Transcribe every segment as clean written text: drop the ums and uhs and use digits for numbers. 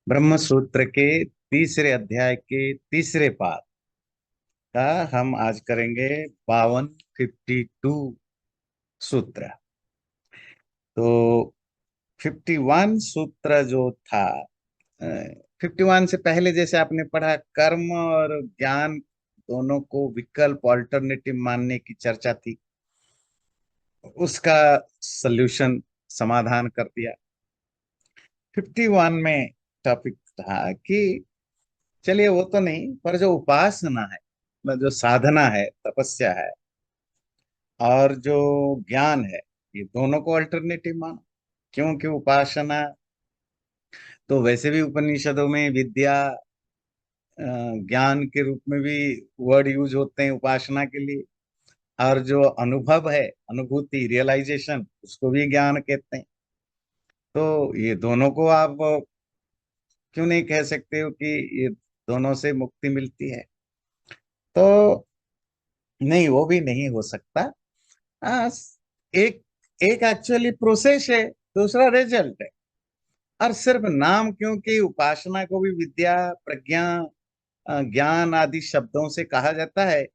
ब्रह्म सूत्र के तीसरे अध्याय के तीसरे पाद का हम आज करेंगे 52 सूत्र। तो 51 सूत्र जो था, 51 से पहले जैसे आपने पढ़ा, कर्म और ज्ञान दोनों को विकल्प ऑल्टरनेटिव मानने की चर्चा थी। उसका सल्यूशन समाधान कर दिया। 51 में टॉपिक था कि चलिए वो तो नहीं, पर जो उपासना है, मतलब जो साधना है, तपस्या है, और जो ज्ञान है, ये दोनों को अल्टरनेटिव मानो। क्योंकि उपासना तो वैसे भी उपनिषदों में विद्या ज्ञान के रूप में भी वर्ड यूज होते हैं उपासना के लिए। और जो अनुभव है, अनुभूति, रियलाइजेशन, उसको भी ज्ञान कहते हैं। तो ये दोनों को आप क्यों नहीं कह सकते हो कि ये दोनों से मुक्ति मिलती है? तो नहीं, वो भी नहीं हो सकता। हाँ, एक एक एक्चुअली प्रोसेस है, दूसरा रिजल्ट है। और सिर्फ नाम, क्योंकि उपासना को भी विद्या, प्रज्ञा, ज्ञान आदि शब्दों से कहा जाता है,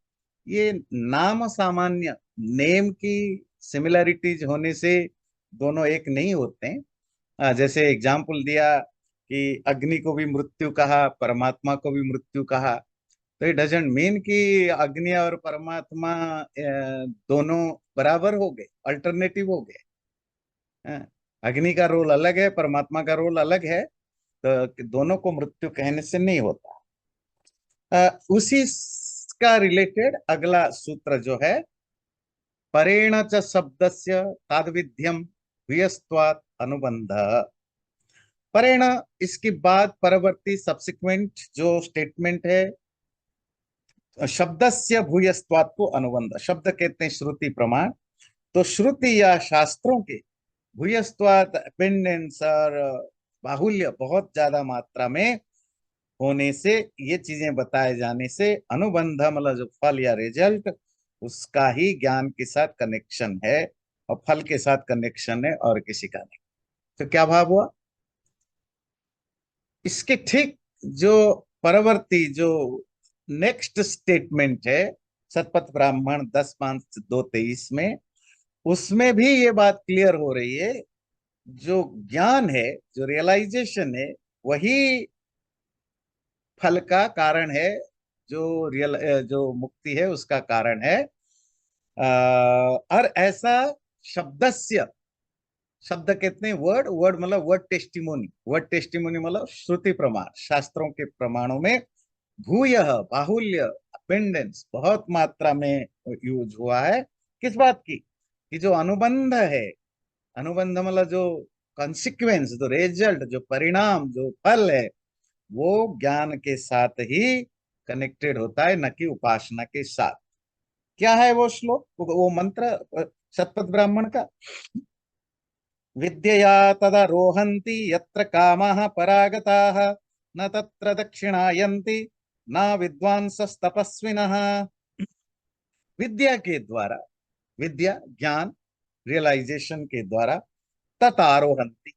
ये नाम सामान्य, नेम की सिमिलरिटीज होने से दोनों एक नहीं होते हैं। जैसे एग्जाम्पल दिया कि अग्नि को भी मृत्यु कहा, परमात्मा को भी मृत्यु कहा। तो इट डजेंट मीन कि अग्नि और परमात्मा दोनों बराबर हो गए, अल्टरनेटिव हो गए। हाँ, अग्नि का रोल अलग है, परमात्मा का रोल अलग है। तो दोनों को मृत्यु कहने से नहीं होता। उसी का रिलेटेड अगला सूत्र जो है, परेण च शब्दस्य ताद्विध्यम भूयस्त्वात् अनुबंध। परेण, इसके बाद परवर्ती सब्सिक्वेंट जो स्टेटमेंट है, शब्दस्य भूयस्त्वात् को अनुबंध, शब्द कहते हैं श्रुति प्रमाण। तो श्रुति या शास्त्रों के भूयस्त्वात् अपेंडेंस और बाहुल्य, बहुत ज्यादा मात्रा में होने से, ये चीजें बताए जाने से, अनुबंध मतलब जो फल या रिजल्ट, उसका ही ज्ञान के साथ कनेक्शन है, और फल के साथ कनेक्शन है, और किसी का नहीं। तो क्या भाव हुआ? इसके ठीक जो परवर्ती जो नेक्स्ट स्टेटमेंट है, सतपथ ब्राह्मण 10-5-2-23 में, उसमें भी ये बात क्लियर हो रही है। जो ज्ञान है, जो रियलाइजेशन है, वही फल का कारण है। जो मुक्ति है उसका कारण है। और ऐसा शब्दस्य, शब्द कहते हैं वर्ड, वर्ड मतलब वर्ड टेस्टिमोनी, वर्ड टेस्टिमोनी मतलब श्रुति प्रमाण, शास्त्रों के प्रमाणों में भूय, बाहुल्य, अपेंडेंस बहुत मात्रा में यूज हुआ है। किस बात की? कि जो अनुबंध है, अनुबंध मतलब जो कॉन्सिक्वेंस, जो रिजल्ट, जो परिणाम, जो फल है, वो ज्ञान के साथ ही कनेक्टेड होता है, न कि उपासना के साथ। क्या है वो श्लोक, वो मंत्र शतपथ ब्राह्मण का? विद्यया तदारोहन्ति यत्र कामाः परागताः, न तत्र दक्षिणायन्ति न विद्वांसस्तपस्विनः। विद्या के द्वारा, विद्या ज्ञान रियलाइजेशन के द्वारा, ततारोहन्ति,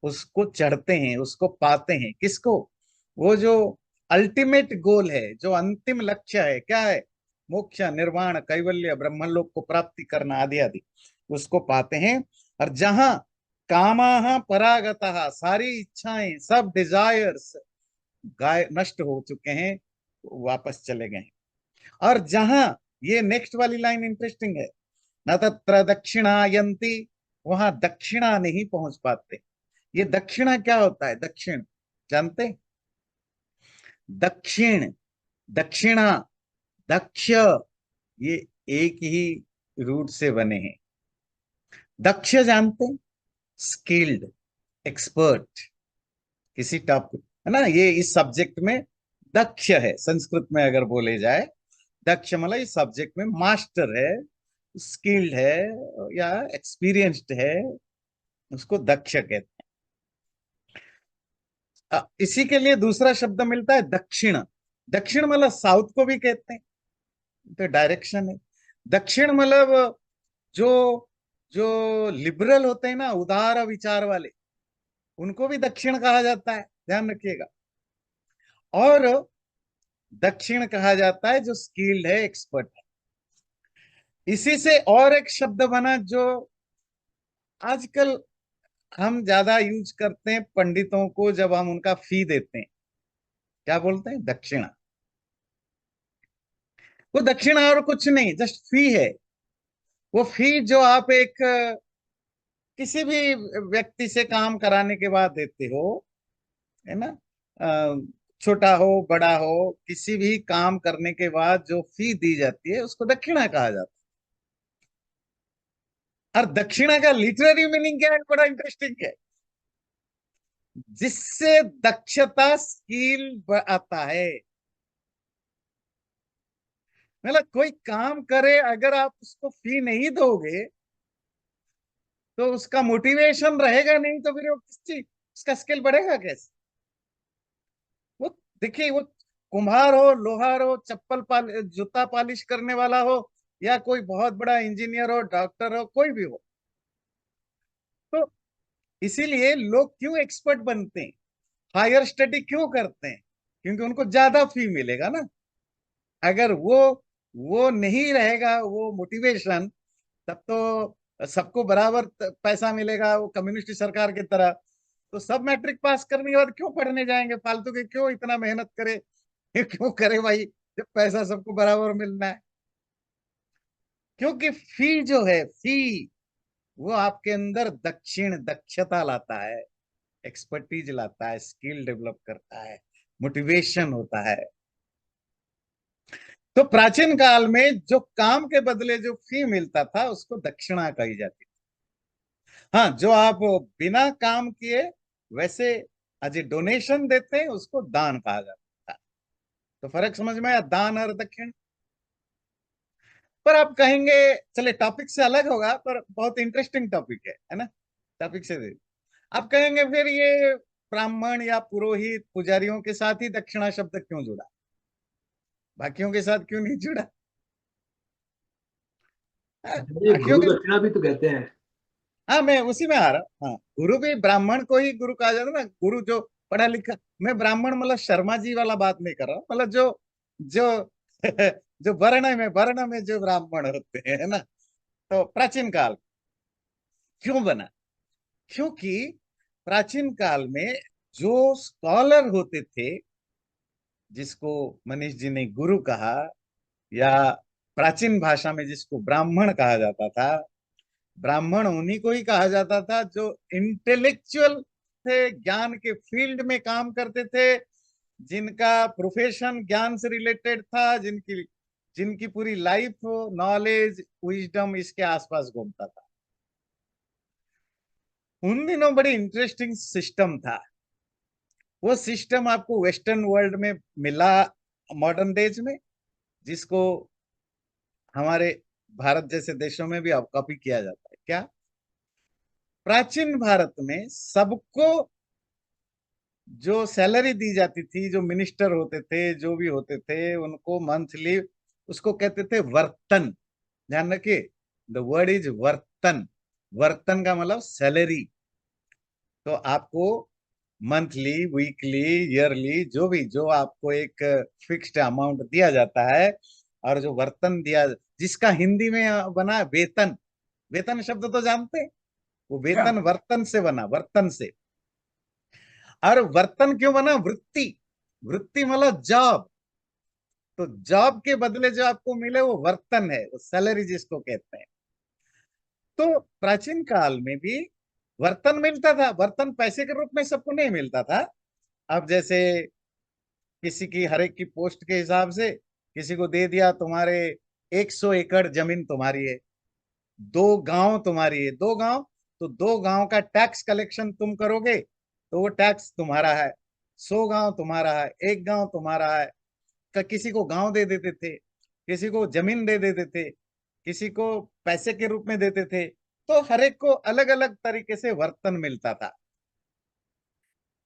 उसको चढ़ते हैं, उसको पाते हैं। किसको? वो जो अल्टीमेट गोल है, जो अंतिम लक्ष्य है, क्या है? मोक्ष, निर्वाण, कैवल्य, ब्रह्मलोक को प्राप्ति करना, आदि आदि, उसको पाते हैं। और जहां कामाः परागतः, सारी इच्छाएं, सब डिजायर्स गाय नष्ट हो चुके हैं, वापस चले गए हैं। और जहां, ये नेक्स्ट वाली लाइन इंटरेस्टिंग है, न तत्र दक्षिणायन्ति, वहां दक्षिणा नहीं पहुंच पाते। ये दक्षिणा क्या होता है? दक्षिण जानते हैं? दक्षिण, दक्षिणा, दक्ष, ये एक ही रूट से बने हैं। दक्ष जानते हैं? स्किल्ड, एक्सपर्ट, किसी टॉपिक, है ना? ये इस सब्जेक्ट में दक्ष है, संस्कृत में अगर बोले जाए। दक्ष मतलब इस सब्जेक्ट में मास्टर है, स्किल्ड है, या एक्सपीरियंस्ड है, उसको दक्ष कहते हैं। इसी के लिए दूसरा शब्द मिलता है दक्षिण। दक्षिण मतलब साउथ को भी कहते हैं, तो डायरेक्शन है। दक्षिण मतलब जो जो लिबरल होते हैं ना, उदार विचार वाले, उनको भी दक्षिण कहा जाता है। ध्यान रखिएगा। और दक्षिण कहा जाता है जो स्किल्ड है, एक्सपर्ट है। इसी से और एक शब्द बना जो आजकल हम ज्यादा यूज करते हैं पंडितों को, जब हम उनका फी देते हैं, क्या बोलते हैं? दक्षिणा। वो दक्षिणा और कुछ नहीं, जस्ट फी है। वो फी जो आप एक किसी भी व्यक्ति से काम कराने के बाद देते हो, है ना? अ, छोटा हो बड़ा हो, किसी भी काम करने के बाद जो फी दी जाती है उसको दक्षिणा कहा जाता है। और दक्षिणा का लिटरेरी मीनिंग क्या है, बड़ा इंटरेस्टिंग है। जिससे दक्षता, स्किल आता है। मतलब कोई काम करे, अगर आप उसको फी नहीं दोगे तो उसका मोटिवेशन रहेगा नहीं, तो फिर वो किस चीज, उसका स्किल बढ़ेगा कैसे? वो देखिए, वो कुम्हार हो, लोहार हो, जूता पॉलिश करने वाला हो, या कोई बहुत बड़ा इंजीनियर हो, डॉक्टर हो, कोई भी हो। तो इसीलिए लोग क्यों एक्सपर्ट बनते हैं, हायर स्टडी क्यों करते हैं? क्योंकि उनको ज्यादा फी मिलेगा ना। अगर वो नहीं रहेगा, वो मोटिवेशन, तब तो सबको बराबर पैसा मिलेगा, वो कम्युनिस्ट सरकार की तरह। तो सब मैट्रिक पास करने के बाद क्यों पढ़ने जाएंगे फालतू के, क्यों इतना मेहनत करे? क्यों करे भाई, जब पैसा सबको बराबर मिलना है। क्योंकि फी जो है, फी वो आपके अंदर दक्षता लाता है, एक्सपर्टीज लाता है, स्किल डेवलप करता है, मोटिवेशन होता है। तो प्राचीन काल में जो काम के बदले जो फी मिलता था उसको दक्षिणा कही जाती थी। हाँ, जो आप बिना काम किए वैसे अजय डोनेशन देते हैं उसको दान कहा जाता था। तो फर्क समझ में आया, दान और दक्षिण। पर आप कहेंगे, चले टॉपिक से अलग होगा पर बहुत इंटरेस्टिंग टॉपिक है ना? टॉपिक से आप कहेंगे फिर ये ब्राह्मण या पुरोहित पुजारियों के साथ ही दक्षिणा शब्द क्यों जुड़ा, बाकियों के साथ क्यों नहीं जुड़ा? ये गुरु क्योंकि, दक्षिणा भी तो कहते हैं। हाँ मैं उसी में आ रहा हूँ। हाँ, गुरु भी ब्राह्मण को ही गुरु कहा जाता है ना, गुरु जो पढ़ा लिखा। मैं ब्राह्मण मतलब शर्मा जी वाला बात नहीं कर रहा हूँ, मतलब जो जो जो वर्ण में जो ब्राह्मण होते हैं, है ना? तो प्राचीन काल क्यों बना? क्योंकि प्राचीन काल में जो स्कॉलर होते थे, जिसको मनीष जी ने गुरु कहा, या प्राचीन भाषा में जिसको ब्राह्मण कहा जाता था, ब्राह्मण उन्हीं को ही कहा जाता था जो इंटेलेक्चुअल थे, ज्ञान के फील्ड में काम करते थे, जिनका प्रोफेशन ज्ञान से रिलेटेड था, जिनकी जिनकी पूरी लाइफ नॉलेज विजडम इसके आसपास घूमता था। उन दिनों बड़ी इंटरेस्टिंग सिस्टम था। वो सिस्टम आपको वेस्टर्न वर्ल्ड में मिला मॉडर्न डेज में, जिसको हमारे भारत जैसे देशों में भी अब कॉपी किया जाता है। क्या? प्राचीन भारत में सबको जो सैलरी दी जाती थी, जो मिनिस्टर होते थे, जो भी होते थे, उनको मंथली, उसको कहते थे वर्तन। ध्यान रखिए, द वर्ड इज वर्तन। वर्तन का मतलब सैलरी। तो आपको मंथली, वीकली, ईयरली, जो भी, जो आपको एक फिक्स्ड अमाउंट दिया जाता है। और जो वर्तन दिया, जिसका हिंदी में बना वेतन। वेतन शब्द तो जानते हैं, वो क्या? वेतन वर्तन से बना, वर्तन से। और वर्तन क्यों बना? वृत्ति। वृत्ति मतलब जॉब। तो जॉब के बदले जो आपको मिले वो वर्तन है, वो सैलरी जिसको कहते हैं। तो प्राचीन काल में भी वर्तन मिलता था। वर्तन पैसे के रूप में सबको नहीं मिलता था। अब जैसे किसी की, हर एक की पोस्ट के हिसाब से किसी को दे दिया, तुम्हारे 100 एकड़ जमीन तुम्हारी है, 2 गांव तुम्हारी है, 2 गांव, तो 2 गांव का टैक्स कलेक्शन तुम करोगे, तो वो टैक्स तुम्हारा है। 100 गांव तुम्हारा है, 1 गांव तुम्हारा है। किसी को गांव दे देते थे, किसी को जमीन दे देते थे, किसी को पैसे के रूप में देते थे। तो हर एक को अलग अलग तरीके से वर्तन मिलता था।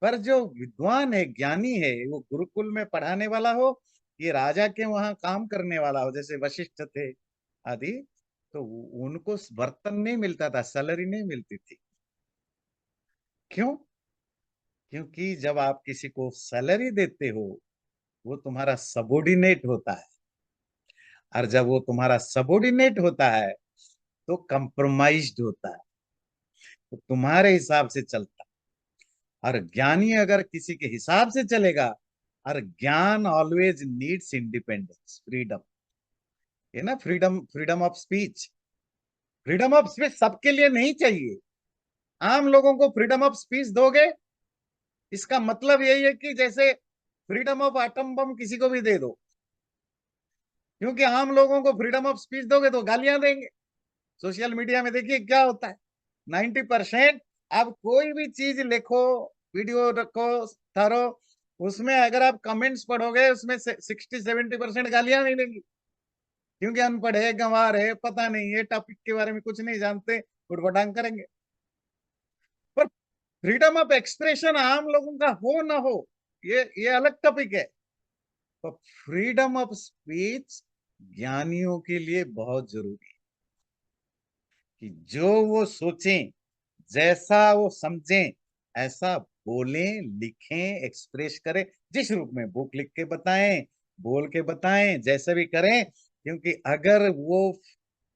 पर जो विद्वान है, ज्ञानी है, वो गुरुकुल में पढ़ाने वाला हो, ये राजा के वहां काम करने वाला हो, जैसे वशिष्ठ थे आदि, तो उनको वर्तन नहीं मिलता था, सैलरी नहीं मिलती थी। क्यों? क्योंकि जब आप किसी को सैलरी देते हो, वो तुम्हारा सबोर्डिनेट होता है, और जब वो तुम्हारा सबोर्डिनेट होता है तो कंप्रोमाइज्ड होता है, तो तुम्हारे हिसाब से चलता है। और ज्ञानी अगर किसी के हिसाब से चलेगा, और ज्ञान ऑलवेज नीड्स इंडिपेंडेंस, फ्रीडम, है ना, freedom, freedom of speech. Freedom of speech सबके लिए नहीं चाहिए। आम लोगों को फ्रीडम ऑफ स्पीच दोगे, इसका मतलब यही है कि जैसे फ्रीडम ऑफ एटम बम किसी को भी दे दो, क्योंकि आम लोगों को फ्रीडम ऑफ स्पीच दोगे तो गालियां देंगे। सोशल मीडिया में देखिए क्या होता है, 90%। आप कोई भी चीज लिखो, वीडियो रखो, थारो, उसमें अगर आप कमेंट्स पढ़ोगे, उसमें 60-70% गालियां मिलेंगी, क्योंकि अनपढ़ है, गंवार है, पता नहीं है, टॉपिक के बारे में कुछ नहीं जानते, उठपटांग करेंगे। पर फ्रीडम ऑफ एक्सप्रेशन आम लोगों का हो ना हो, ये अलग टॉपिक है। तो फ्रीडम ऑफ स्पीच ज्ञानियों के लिए बहुत जरूरी है, कि जो वो सोचें, जैसा वो समझें, ऐसा बोलें, लिखें, एक्सप्रेस करें, जिस रूप में बुक लिख के बताएं, बोल के बताएं, जैसे भी करें। क्योंकि अगर वो,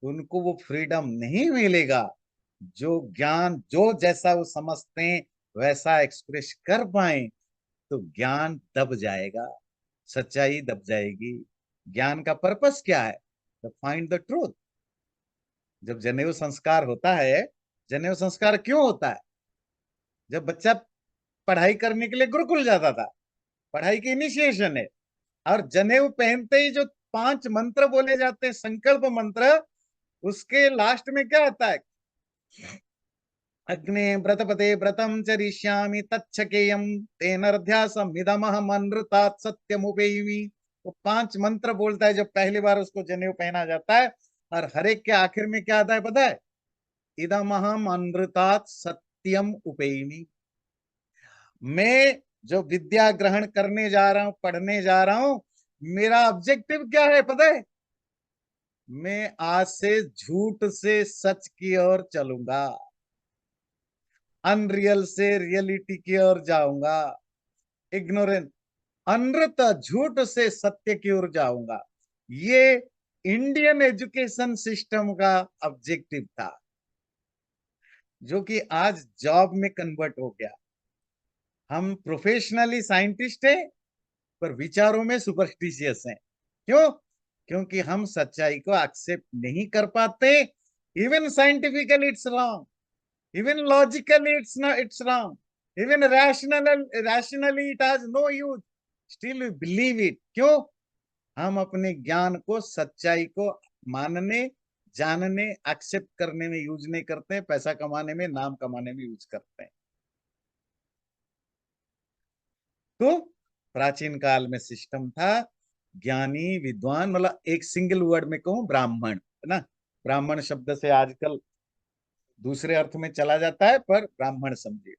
उनको वो फ्रीडम नहीं मिलेगा, जो ज्ञान, जो जैसा वो समझते हैं वैसा एक्सप्रेस कर पाए, तो ज्ञान दब जाएगा, सच्चाई दब जाएगी। ज्ञान का पर्पस क्या है? The find the truth. जब जनेऊ संस्कार होता है, जनेऊ संस्कार क्यों होता है? जब बच्चा पढ़ाई करने के लिए गुरुकुल जाता था, पढ़ाई की इनिशिएशन है, और जनेऊ पहनते ही जो 5 मंत्र बोले जाते हैं, संकल्प मंत्र, उसके लास्ट में क्या आता है? अग्ने व्रतपते व्रतम चरिष्यामि तच्छकेयम तेनर्ध्यासम इदमहम अनृतात् सत्यमुपेयि। वो 5 मंत्र बोलता है जब पहली बार उसको जनेऊ पहना जाता है, और हर एक के आखिर में क्या आता है पता है? इदमहम अनृतात् सत्यम उपेयि। मैं जो विद्या ग्रहण करने जा रहा हूं, पढ़ने जा रहा हूं, मेरा ऑब्जेक्टिव क्या है पता है? मैं आज से झूठ से सच की ओर चलूंगा, अनरियल से रियलिटी की ओर जाऊंगा, इग्नोरेंस, अनृत झूठ से सत्य की ओर जाऊंगा। ये इंडियन एजुकेशन सिस्टम का ऑब्जेक्टिव था, जो कि आज जॉब में कन्वर्ट हो गया। हम प्रोफेशनली साइंटिस्ट हैं, पर विचारों में सुपरस्टिशियस हैं। क्यों? क्योंकि हम सच्चाई को एक्सेप्ट नहीं कर पाते। Even scientifically it's wrong, even logically it's wrong, even rationally it has no use, still we believe it. क्यों? हम अपने ज्ञान को, सच्चाई को मानने, जानने, एक्सेप्ट करने में यूज नहीं करते हैं, पैसा कमाने में, नाम कमाने में यूज करते हैं। तो प्राचीन काल में सिस्टम था, ज्ञानी विद्वान, मतलब एक सिंगल वर्ड में कहूं, ब्राह्मण, है ना। ब्राह्मण शब्द से आजकल दूसरे अर्थ में चला जाता है, पर ब्राह्मण समझिए।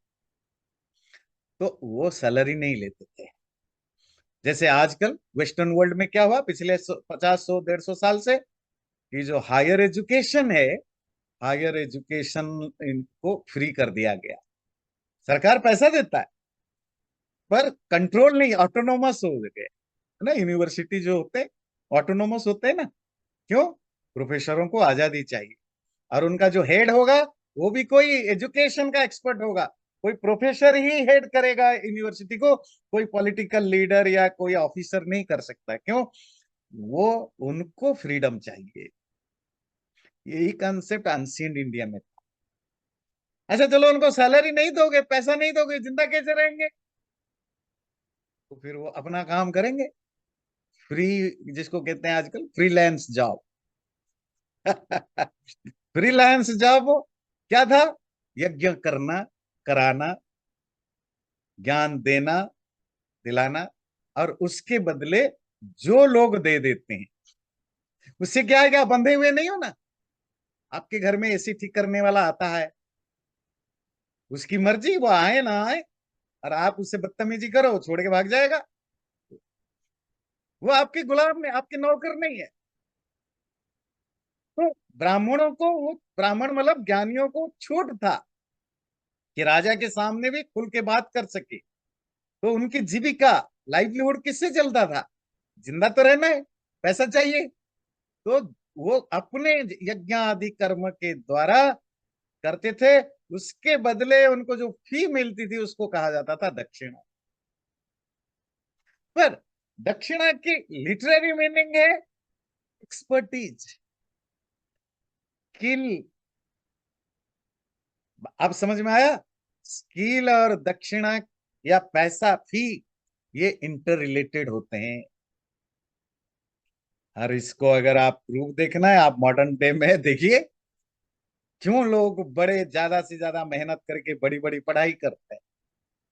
तो वो सैलरी नहीं लेते थे, जैसे आजकल वेस्टर्न वर्ल्ड में क्या हुआ पिछले 50, 100, 150 साल से, कि जो हायर एजुकेशन है, हायर एजुकेशन इनको फ्री कर दिया गया। सरकार पैसा देता है, पर कंट्रोल नहीं, ऑटोनोमस हो गए, है ना। यूनिवर्सिटी जो होते हैं ऑटोनोमस होते हैं ना। क्यों? प्रोफेसरों को आजादी चाहिए, और उनका जो हेड होगा वो भी कोई एजुकेशन का एक्सपर्ट होगा, कोई प्रोफेसर ही हेड करेगा यूनिवर्सिटी को, कोई पॉलिटिकल लीडर या कोई ऑफिसर नहीं कर सकता। क्यों? वो, उनको फ्रीडम चाहिए। यही कंसेप्ट एंशिएंट इंडिया में था। अच्छा चलो, उनको सैलरी नहीं दोगे, पैसा नहीं दोगे, जिंदा कैसे रहेंगे? तो फिर वो अपना काम करेंगे, फ्री, जिसको कहते हैं आजकल फ्रीलांस जॉब। फ्रीलांस जॉब क्या था? यज्ञ करना, कराना, ज्ञान देना, दिलाना, और उसके बदले जो लोग दे देते हैं, उससे क्या है, क्या बंधे हुए नहीं हो ना। आपके घर में एसी ठीक करने वाला आता है, उसकी मर्जी, वो आए ना आए, और आप उससे बदतमीजी करो, वो छोड़ के भाग जाएगा। वो आपके गुलाम में, आपके नौकर नहीं है। तो ब्राह्मणों को, वो ब्राह्मण मतलब ज्ञानियों को छूट था कि राजा के सामने भी खुल के बात कर सके। तो उनकी जीविका, लाइवलीहुड किससे चलता था? जिंदा तो रहना है, पैसा चाहिए। तो वो अपने यज्ञ आदि कर्म के द्वारा करते थे। उसके बदले उनको जो फी मिलती थी उसको कहा जाता था दक्षिणा। पर दक्षिणा की लिटरेरी मीनिंग है एक्सपर्टीज, स्किल। अब समझ में आया? स्किल और दक्षिणा या पैसा, फी, ये इंटर रिलेटेड होते हैं। और इसको अगर आप प्रूफ देखना है, आप मॉडर्न डे में देखिए क्यों लोग बड़े ज्यादा से ज्यादा मेहनत करके बड़ी बड़ी पढ़ाई करते हैं,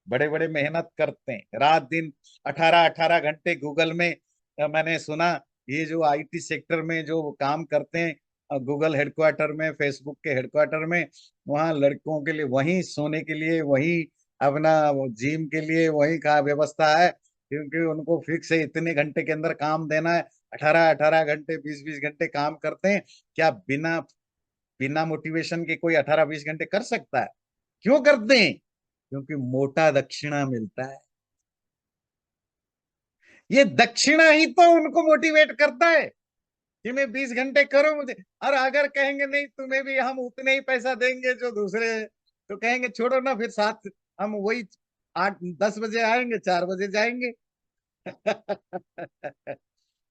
बड़े बड़े मेहनत करते हैं रात दिन, 18-18 घंटे गूगल में। मैंने सुना ये जो आईटी सेक्टर में जो काम करते हैं, गूगल हेडक्वार्टर में, फेसबुक के हेडक्वार्टर में, वहाँ लड़कों के लिए वहीं सोने के लिए, वहीं अपना जिम के लिए वहीं का व्यवस्था है, क्योंकि उनको फिक्स है इतने घंटे के अंदर काम देना है। 18-18 घंटे, 20-20 घंटे काम करते हैं। क्या बिना बिना मोटिवेशन के कोई 18-20 घंटे कर सकता है? क्यों करते हैं? क्योंकि मोटा दक्षिणा मिलता है। ये दक्षिणा ही तो उनको मोटिवेट करता है कि मैं 20 घंटे करूं मुझे। और अगर कहेंगे नहीं तुम्हें भी हम उतने ही पैसा देंगे जो दूसरे, तो कहेंगे छोड़ो ना, फिर साथ हम वही 8-10 बजे आएंगे, 4 बजे जाएंगे।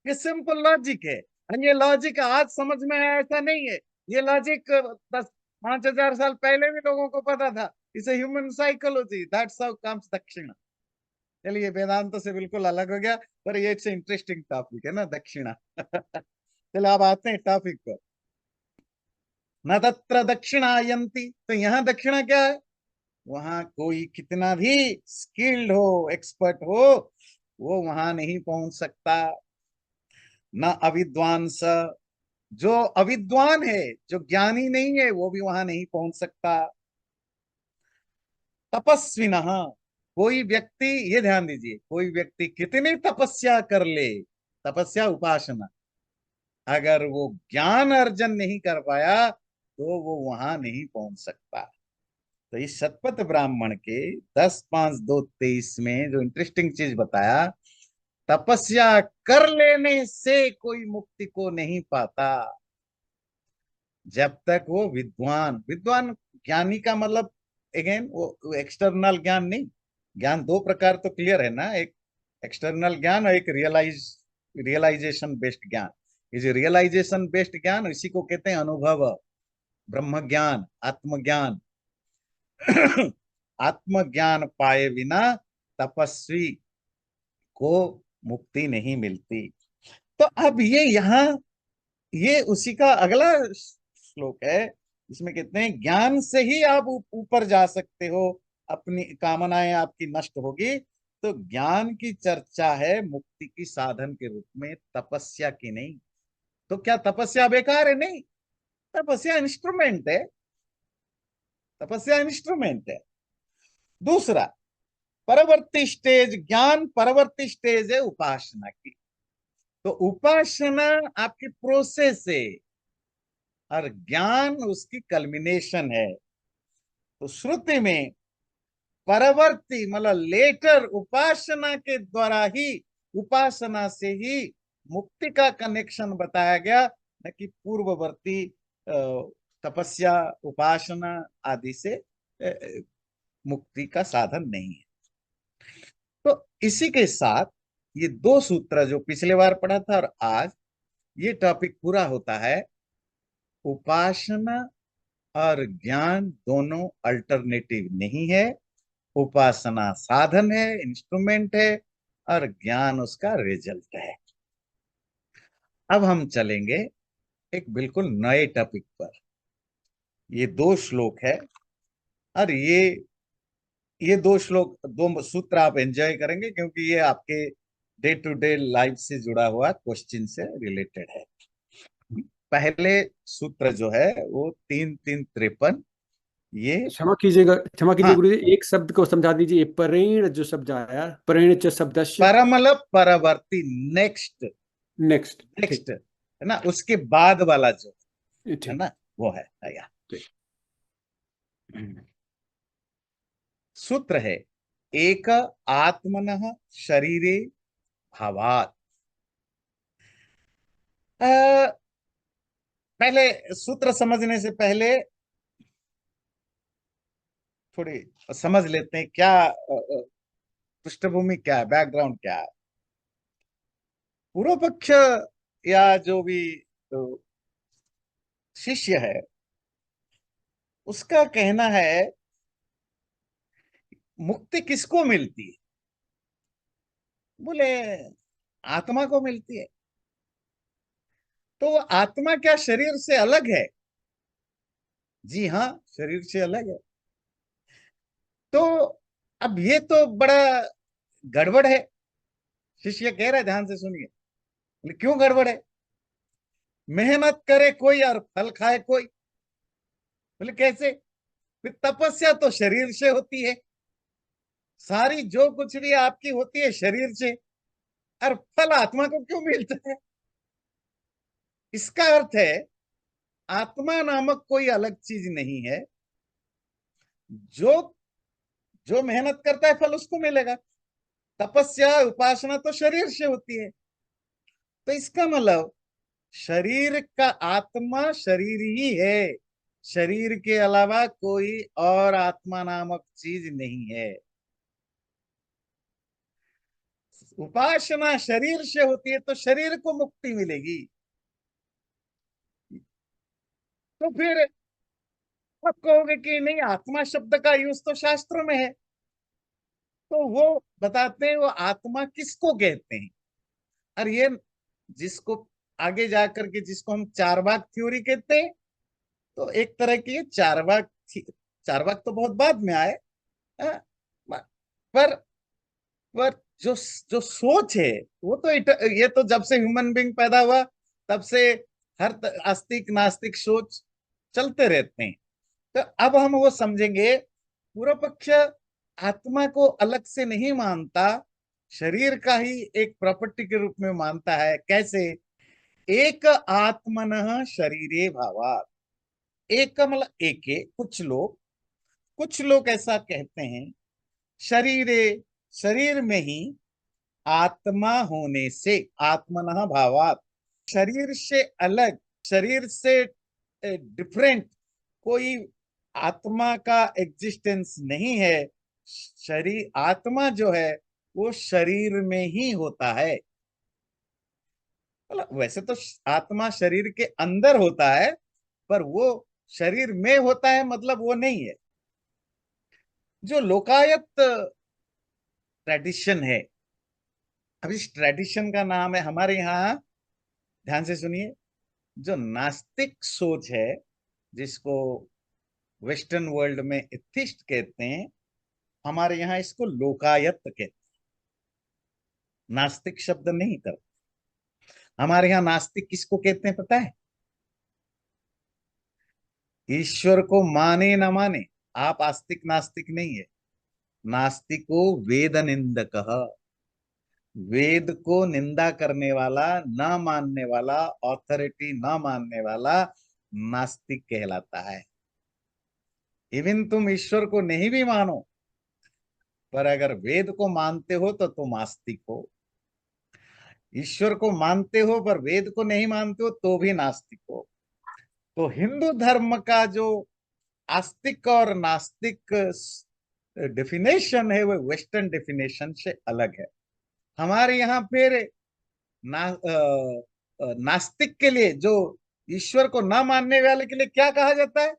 ये सिंपल लॉजिक है। और ये लॉजिक आज समझ में आया ऐसा नहीं है। ये लॉजिक 10-5 हजार साल पहले भी लोगों को पता था। इसे human psychology, that's how comes दक्षिणा। चलिए वेदांत से बिल्कुल अलग हो गया, पर ये एक इंटरेस्टिंग टॉपिक है ना दक्षिणा। चलो अब आते हैं टॉपिक पर। न तत्र दक्षिणायंती, तो यहाँ दक्षिणा क्या है? वहां कोई कितना भी स्किल्ड हो, एक्सपर्ट हो, वो वहां नहीं पहुंच सकता। न अविद्वान स, जो अविद्वान है, जो ज्ञानी नहीं है, वो भी वहां नहीं पहुंच सकता। तपस्विनः, कोई व्यक्ति, ये ध्यान दीजिए, कोई व्यक्ति कितनी तपस्या कर ले, तपस्या उपासना, अगर वो ज्ञान अर्जन नहीं कर पाया तो वो वहां नहीं पहुंच सकता। तो इस शतपथ ब्राह्मण के 10-5-2-23 में जो इंटरेस्टिंग चीज बताया, तपस्या कर लेने से कोई मुक्ति को नहीं पाता जब तक वो विद्वान, विद्वान ज्ञानी का मतलब, अगेन वो एक्सटर्नल ज्ञान नहीं। ज्ञान दो प्रकार तो क्लियर है ना, एक एक्सटर्नल ज्ञान और एक रियलाइजेशन बेस्ड ज्ञान। ये जो रियलाइजेशन बेस्ड ज्ञान, इसी को कहते हैं अनुभव, ब्रह्म ज्ञान, आत्मज्ञान। आत्मज्ञान पाए बिना तपस्वी को मुक्ति नहीं मिलती। तो अब ये यहाँ, ये उसी का अगला श्लोक है। इसमें कहते हैं ज्ञान से ही आप ऊपर जा सकते हो, अपनी कामनाएं आपकी नष्ट होगी। तो ज्ञान की चर्चा है मुक्ति की साधन के रूप में, तपस्या की नहीं। तो क्या तपस्या बेकार है? नहीं, तपस्या इंस्ट्रूमेंट है, तपस्या इंस्ट्रूमेंट है। दूसरा, परवर्ती स्टेज, ज्ञान परवर्ती स्टेज है उपासना की। तो उपासना आपकी प्रोसेस है और ज्ञान उसकी कल्मिनेशन है। तो श्रुति में परवर्ती मतलब लेटर, उपासना के द्वारा ही, उपासना से ही मुक्ति का कनेक्शन बताया गया, न कि पूर्ववर्ती तपस्या, उपासना आदि से मुक्ति का साधन नहीं है। तो इसी के साथ ये दो सूत्र जो पिछले बार पढ़ा था और आज, ये टॉपिक पूरा होता है। उपासना और ज्ञान दोनों अल्टरनेटिव नहीं है। उपासना साधन है, इंस्ट्रूमेंट है, और ज्ञान उसका रिजल्ट है। अब हम चलेंगे एक बिल्कुल नए टॉपिक पर। ये दो श्लोक है, और ये दो श्लोक, दो सूत्र आप एंजॉय करेंगे, क्योंकि ये आपके डे टू डे लाइफ से जुड़ा हुआ क्वेश्चन से रिलेटेड है। पहले सूत्र जो है वो 3-3-53, ये, क्षमा कीजिए हाँ, गुरु जी, एक शब्द को समझा दीजिए। ये परेण जो शब्द आया, परेण च शब्दस्य। परमल परवर्ती, नेक्स्ट, नेक्स्ट, ठीक। नेक्स्ट है ना, उसके बाद वाला जो है ठीक। ना, वो है या। ठीक। सूत्र है, एक आत्मनः शरीरे भावात्। अ, पहले सूत्र समझने से पहले थोड़ी समझ लेते हैं क्या पृष्ठभूमि क्या है, बैकग्राउंड क्या है। पूर्व पक्ष या जो भी शिष्य है, उसका कहना है मुक्ति किसको मिलती है? बोले आत्मा को मिलती है। तो आत्मा क्या शरीर से अलग है? जी हाँ, शरीर से अलग है। तो अब ये तो बड़ा गड़बड़ है। शिष्य कह रहा है, ध्यान से सुनिए। बोले क्यों गड़बड़ है? मेहनत करे कोई और फल खाए कोई। बोले कैसे? फिर तपस्या तो शरीर से होती है, सारी जो कुछ भी आपकी होती है शरीर से, और फल आत्मा को क्यों मिलता है? इसका अर्थ है आत्मा नामक कोई अलग चीज नहीं है। जो जो मेहनत करता है फल उसको मिलेगा। तपस्या उपासना तो शरीर से होती है। तो इसका मतलब शरीर का आत्मा शरीर ही है, शरीर के अलावा कोई और आत्मा नामक चीज नहीं है। उपासना शरीर से होती है तो शरीर को मुक्ति मिलेगी। तो फिर आप कहोगे कि नहीं, आत्मा शब्द का यूज तो शास्त्रों में है। तो वो बताते हैं वो आत्मा किसको कहते हैं। और ये जिसको आगे जाकर के जिसको हम चारवाक थ्योरी कहते हैं, तो एक तरह की ये चारवाक तो बहुत बाद में आए। हाँ, पर पर जो जो सोच है वो तो ये तो जब से ह्यूमन बीइंग पैदा हुआ तब से आस्तिक नास्तिक सोच चलते रहते हैं। तो अब हम वो समझेंगे। पूर्व पक्ष आत्मा को अलग से नहीं मानता, शरीर का ही एक प्रॉपर्टी के रूप में मानता है। कैसे? एक आत्मनः शरीरे भावात्। एक का मतलब एक है। कुछ लोग ऐसा कहते हैं, शरीरे, शरीर में ही आत्मा होने से, आत्मनः भावात्, शरीर से अलग, शरीर से डिफरेंट कोई आत्मा का एग्जिस्टेंस नहीं है। शरीर, आत्मा जो है वो शरीर में ही होता है। मतलब वैसे तो आत्मा शरीर के अंदर होता है, पर वो शरीर में होता है मतलब वो नहीं है। जो लोकायत ट्रेडिशन है, अब इस ट्रेडिशन का नाम है हमारे यहाँ, ध्यान से सुनिए, जो नास्तिक सोच है, जिसको वेस्टर्न वर्ल्ड में एथिस्ट कहते हैं, हमारे यहाँ इसको लोकायत कहते हैं। नास्तिक शब्द नहीं करते। हमारे यहाँ नास्तिक किसको कहते हैं पता है? ईश्वर को माने ना माने, आप आस्तिक नास्तिक नहीं है। नास्तिको वेद निंदक, वेद को निंदा करने वाला, ना मानने वाला, ऑथोरिटी ना मानने वाला नास्तिक कहलाता है। इवन तुम ईश्वर को नहीं भी मानो, पर अगर वेद को मानते हो तो तुम आस्तिक हो। ईश्वर को मानते हो पर वेद को नहीं मानते हो तो भी नास्तिक हो। तो हिंदू धर्म का जो आस्तिक और नास्तिक डेफिनेशन है वो वेस्टर्न डेफिनेशन से अलग है। हमारे यहाँ फिर नास्तिक के लिए, जो ईश्वर को ना मानने वाले के लिए क्या कहा जाता है?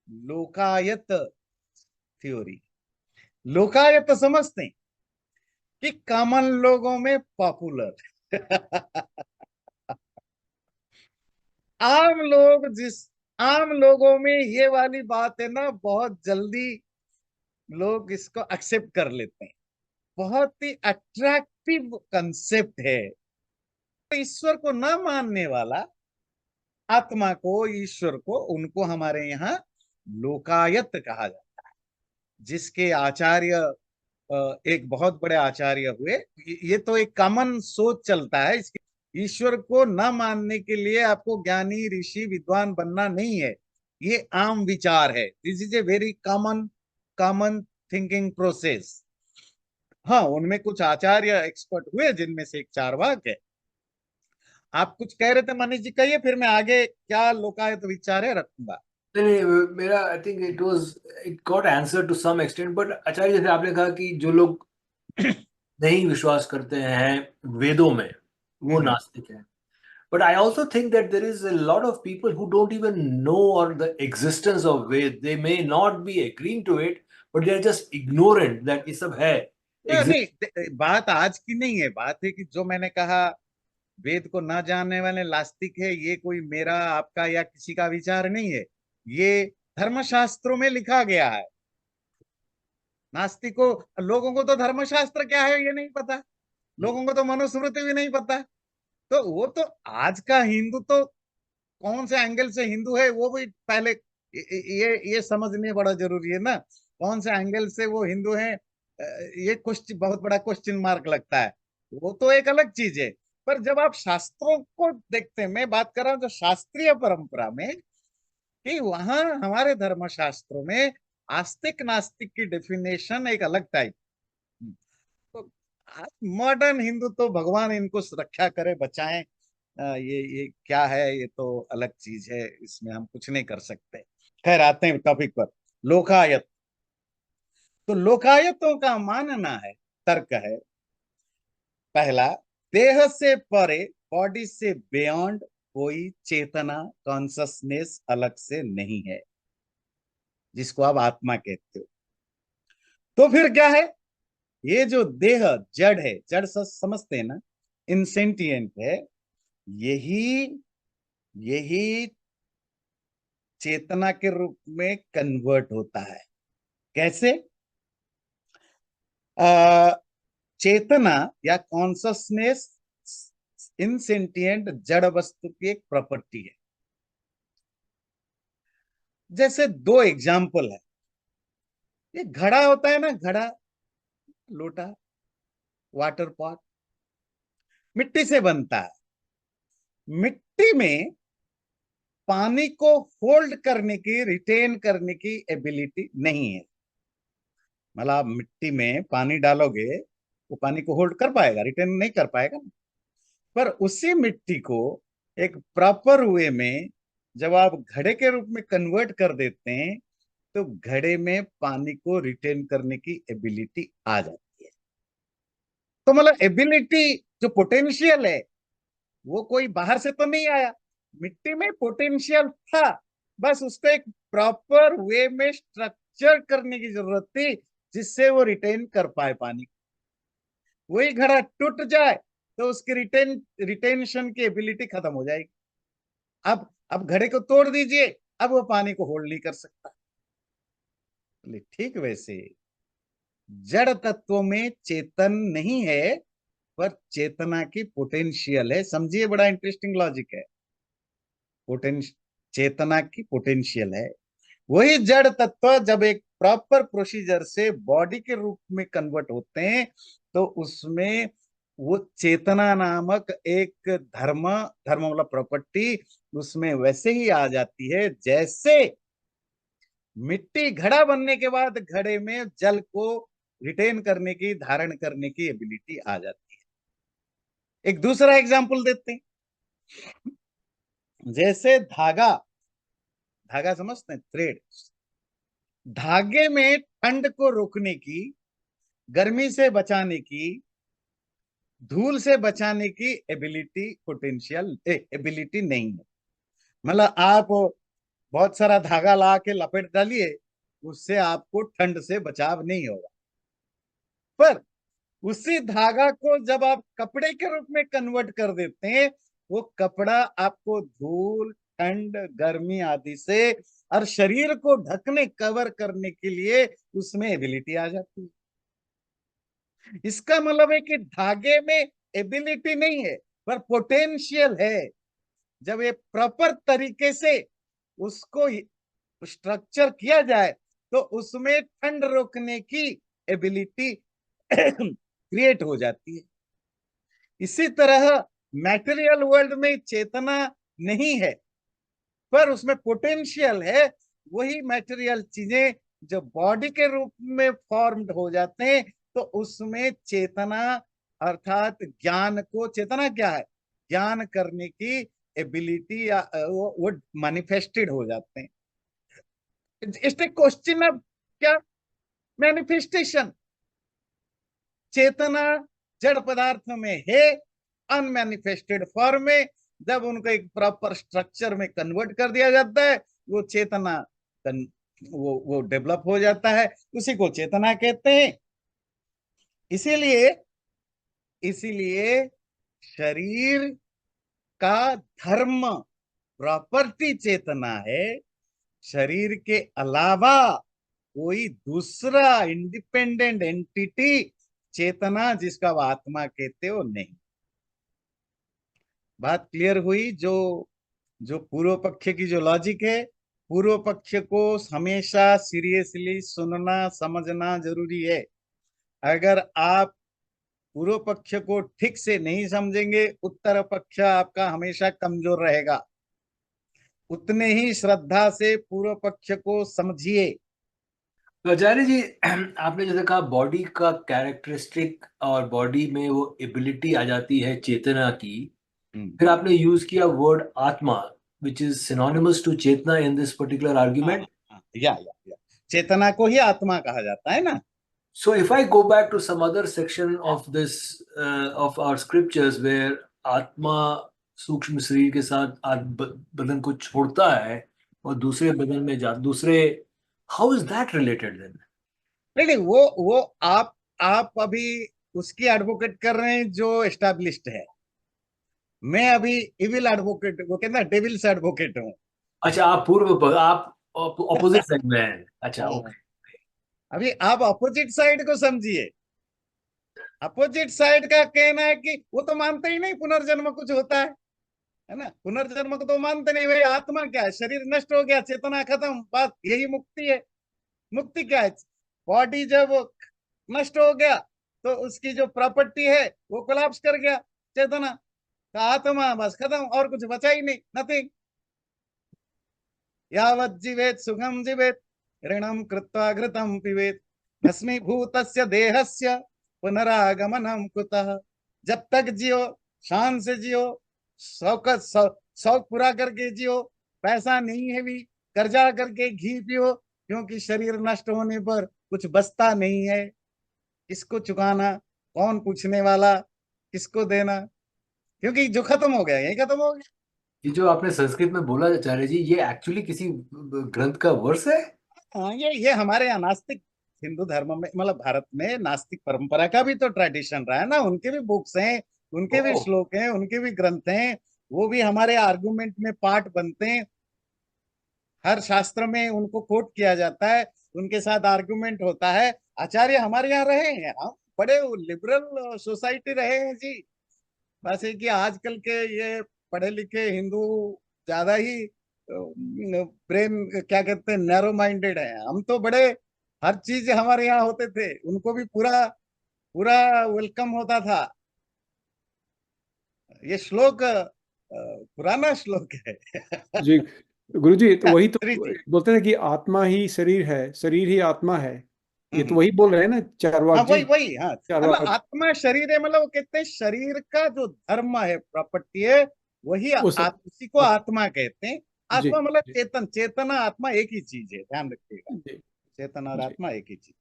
लोकायत थ्योरी। लोकायत समझते हैं कि कॉमन लोगों में पॉपुलर आम लोग, जिस आम लोगों में ये वाली बात है ना, बहुत जल्दी लोग इसको एक्सेप्ट कर लेते हैं। बहुत ही अट्रैक्टिव कंसेप्ट है। तो ईश्वर को ना मानने वाला, आत्मा को, ईश्वर को, उनको हमारे यहाँ लोकायत कहा जाता है। जिसके आचार्य एक बहुत बड़े आचार्य हुए। ये तो एक कॉमन सोच चलता है इसके। ईश्वर को न मानने के लिए आपको ज्ञानी ऋषि विद्वान बनना नहीं है। ये आम विचार है। This is a very common common thinking process. हाँ, उनमें कुछ आचार्य एक्सपर्ट हुए जिनमें से एक चार्वाक है। आप कुछ कह रहे थे मनीष जी, कहिए, फिर मैं आगे क्या लोकायत विचार है रखूंगा। नहीं नहीं, मेरा I think it got answer to some extent, but Acharya जैसे आपने कहा कि जो लोग नहीं विश्वास करते हैं वेदों में वो नास्तिक है, but I also think that there is a lot of people who don't even know or the existence of Ved. They may not be agreeing to it, but they are just ignorant that ये सब है exist. नहीं, बात आज की नहीं है, बात है कि जो मैंने कहा वेद को ना जानने वाले नास्तिक है, ये कोई मेरा आपका या किसी का विचार नहीं है। ये धर्मशास्त्रों में लिखा गया है। नास्तिकों, लोगों को तो धर्मशास्त्र क्या है ये नहीं पता, लोगों को तो मनुस्मृति भी नहीं पता। तो वो तो आज का हिंदू तो कौन से एंगल से हिंदू है वो भी पहले ये समझने बड़ा जरूरी है ना। कौन से एंगल से वो हिंदू है, ये क्वेश्चन, बहुत बड़ा क्वेश्चन मार्क लगता है। वो तो एक अलग चीज है। पर जब आप शास्त्रों को देखते हैं, मैं बात कर रहा हूं जो शास्त्रीय परंपरा में, कि वहां हमारे धर्मशास्त्रों में आस्तिक नास्तिक की डेफिनेशन एक अलग टाइप। तो मॉडर्न हिंदू तो भगवान इनको रक्षा करे, बचाएं। ये क्या है, ये तो अलग चीज है, इसमें हम कुछ नहीं कर सकते। खैर, आते हैं टॉपिक पर। लोकायत। तो लोकायतों का मानना है, तर्क है, पहला, देह से परे, बॉडी से बियॉन्ड कोई चेतना, कॉन्शसनेस अलग से नहीं है, जिसको आप आत्मा कहते हो। तो फिर क्या है? ये जो देह जड़ है, जड़ समझते हैं ना, इनसेंटिएंट है, यही यही चेतना के रूप में कन्वर्ट होता है। कैसे? चेतना या कॉन्शसनेस इनसेंटिएंट जड़ वस्तु की एक प्रॉपर्टी है। जैसे दो एग्जाम्पल है। ये घड़ा होता है ना, घड़ा, लोटा, वाटर पॉट, मिट्टी से बनता है। मिट्टी में पानी को होल्ड करने की, रिटेन करने की एबिलिटी नहीं है। मतलब आप मिट्टी में पानी डालोगे, वो पानी को होल्ड कर पाएगा? रिटेन नहीं कर पाएगा ना। पर उसी मिट्टी को एक प्रॉपर वे में जब आप घड़े के रूप में कन्वर्ट कर देते हैं, तो घड़े में पानी को रिटेन करने की एबिलिटी आ जाती है। तो मतलब एबिलिटी, जो पोटेंशियल है, वो कोई बाहर से तो नहीं आया। मिट्टी में पोटेंशियल था, बस उसको एक प्रॉपर वे में स्ट्रक्चर करने की जरूरत थी, जिससे वो रिटेन कर पाए पानी। वही घड़ा टूट जाए तो उसकी रिटेंशन की एबिलिटी खत्म हो जाएगी। अब घड़े को तोड़ दीजिए, अब वो पानी को होल्ड नहीं कर सकता। ठीक वैसे जड़ तत्वों में चेतन नहीं है, पर चेतना की पोटेंशियल है। समझिए, बड़ा इंटरेस्टिंग लॉजिक है। चेतना की पोटेंशियल है। वही जड़ तत्व जब एक प्रॉपर प्रोसीजर से बॉडी के रूप में कन्वर्ट होते हैं, तो उसमें वो चेतना नामक एक धर्म, धर्म मतलब प्रॉपर्टी, उसमें वैसे ही आ जाती है जैसे मिट्टी घड़ा बनने के बाद घड़े में जल को रिटेन करने की, धारण करने की एबिलिटी आ जाती है। एक दूसरा एग्जांपल देते हैं। जैसे धागा, धागा समझते हैं, थ्रेड। धागे में ठंड को रोकने की, गर्मी से बचाने की, धूल से बचाने की एबिलिटी, पोटेंशियल एबिलिटी नहीं है। मतलब आप बहुत सारा धागा ला के लपेट डालिए, उससे आपको ठंड से बचाव नहीं होगा। पर उसी धागा को जब आप कपड़े के रूप में कन्वर्ट कर देते हैं, वो कपड़ा आपको धूल, ठंड, गर्मी आदि से और शरीर को ढकने, कवर करने के लिए उसमें एबिलिटी आ जाती है। इसका मतलब है कि धागे में एबिलिटी नहीं है, पर पोटेंशियल है। जब ये प्रॉपर तरीके से उसको स्ट्रक्चर किया जाए, तो उसमें ठंड रोकने की एबिलिटी क्रिएट हो जाती है। इसी तरह मैटेरियल वर्ल्ड में चेतना नहीं है, पर उसमें पोटेंशियल है। वही मैटेरियल चीजें जो बॉडी के रूप में फॉर्म्ड हो जाते हैं, तो उसमें चेतना अर्थात ज्ञान को, चेतना क्या है, ज्ञान करने की एबिलिटी या वो मैनिफेस्टेड हो जाते हैं। इट्स ए क्वेश्चन ऑफ क्या, मैनिफेस्टेशन। चेतना जड़ पदार्थ में है, अनमैनिफेस्टेड फॉर्म में। जब उनको एक प्रॉपर स्ट्रक्चर में कन्वर्ट कर दिया जाता है, वो चेतना वो डेवलप हो जाता है, उसी को चेतना कहते हैं। इसीलिए इसीलिए शरीर का धर्म प्रॉपर्टी चेतना है। शरीर के अलावा कोई दूसरा इंडिपेंडेंट एंटिटी चेतना जिसका वो आत्मा कहते हो नहीं। बात क्लियर हुई। जो जो पूर्व पक्ष की जो लॉजिक है, पूर्व पक्ष को हमेशा सीरियसली सुनना समझना जरूरी है। अगर आप पूर्व पक्ष को ठीक से नहीं समझेंगे, उत्तर पक्ष आपका हमेशा कमजोर रहेगा। उतने ही श्रद्धा से पूर्व पक्ष को समझिए। तो आचार्य जी, आपने जैसे कहा बॉडी का कैरेक्टरिस्टिक और बॉडी में वो एबिलिटी आ जाती है चेतना की, फिर आपने यूज किया word atma which is synonymous to chetna in this particular argument. या चेतना को ही आत्मा कहा जाता है ना। So if I go back to some other section of this of our scriptures where आत्मा सूक्ष्म शरीर के साथ बदन को छोड़ता है और दूसरे बदन में जा दूसरे, how is that related then? नहीं, वो आप अभी उसकी एडवोकेट कर रहे हैं जो एस्टैब्लिश्ड है। मैं अभी इविल एडवोकेट, वो कहते हैं डेविल्स एडवोकेट हूँ। अच्छा, आप ऑपोजिट साइड में हैं। अच्छा, ओके। अभी आप अपोजिट साइड को समझिए। अपोजिट साइड का कहना है कि वो तो मानते ही नहीं पुनर्जन्म कुछ होता है ना। पुनर्जन्म को तो मानते नहीं। भाई आत्मा क्या है, शरीर नष्ट हो गया, चेतना खत्म, बस यही मुक्ति है। मुक्ति क्या है, बॉडी जब नष्ट हो गया तो उसकी जो प्रॉपर्टी है वो कोलैप्स कर गया, चेतना का आत्मा बस खत्म, और कुछ बचा ही नहीं, नथिंग। यावत् जीवेत सुखम जीवेत, ऋणम कृत्वा घृतम पिबेत, भस्मीभूतस्य देहस्य पुनरागमनम कुतः। जब तक जियो शान से जियो, शौक पूरा करके जियो, पैसा नहीं है भी कर्जा करके घी पियो, क्योंकि शरीर नष्ट होने पर कुछ बचता नहीं है। किसको चुकाना, कौन पूछने वाला, किसको देना, क्योंकि जो खत्म हो गया यही खत्म हो गया। ये जो आपने संस्कृत में बोला आचार्य जी, ये एक्चुअली किसी ग्रंथ का वर्स है? हाँ, ये हमारे यहाँ नास्तिक हिंदू धर्म में, मतलब भारत में नास्तिक परंपरा का भी तो ट्रेडिशन रहा है ना। उनके भी बुक्स हैं, उनके भी ओह, श्लोक हैं, उनके भी ग्रंथ हैं, वो भी हमारे आर्गुमेंट में पार्ट बनते हैं। हर शास्त्र में उनको कोट किया जाता है, उनके साथ आर्गुमेंट होता है। आचार्य हमारे यहाँ रहे हैं, हम बड़े लिबरल सोसाइटी रहे हैं जी। बस है कि आजकल के ये पढ़े लिखे हिंदू ज्यादा ही ब्रेन क्या कहते हैं, नैरो माइंडेड है। हम तो बड़े, हर चीज हमारे यहाँ होते थे, उनको भी पूरा पूरा वेलकम होता था। ये श्लोक पुराना श्लोक है। जी गुरु जी, तो वही तो जी। बोलते हैं कि आत्मा ही शरीर है, शरीर ही आत्मा है। ये तो हम्म। वही बोल रहे हैं ना चारवाक हाँ, जी। वही हाँ, मतलब चारवाक आत्मा शरीर है, मतलब वो कहते हैं शरीर का जो धर्म है, प्रॉपर्टी है, वही उस उसी को आत्मा कहते हैं। जी आत्मा मतलब जी चेतन, चेतना आत्मा एक ही चीज है, ध्यान रखिएगा। जी चेतन और जी। आत्मा एक ही चीज।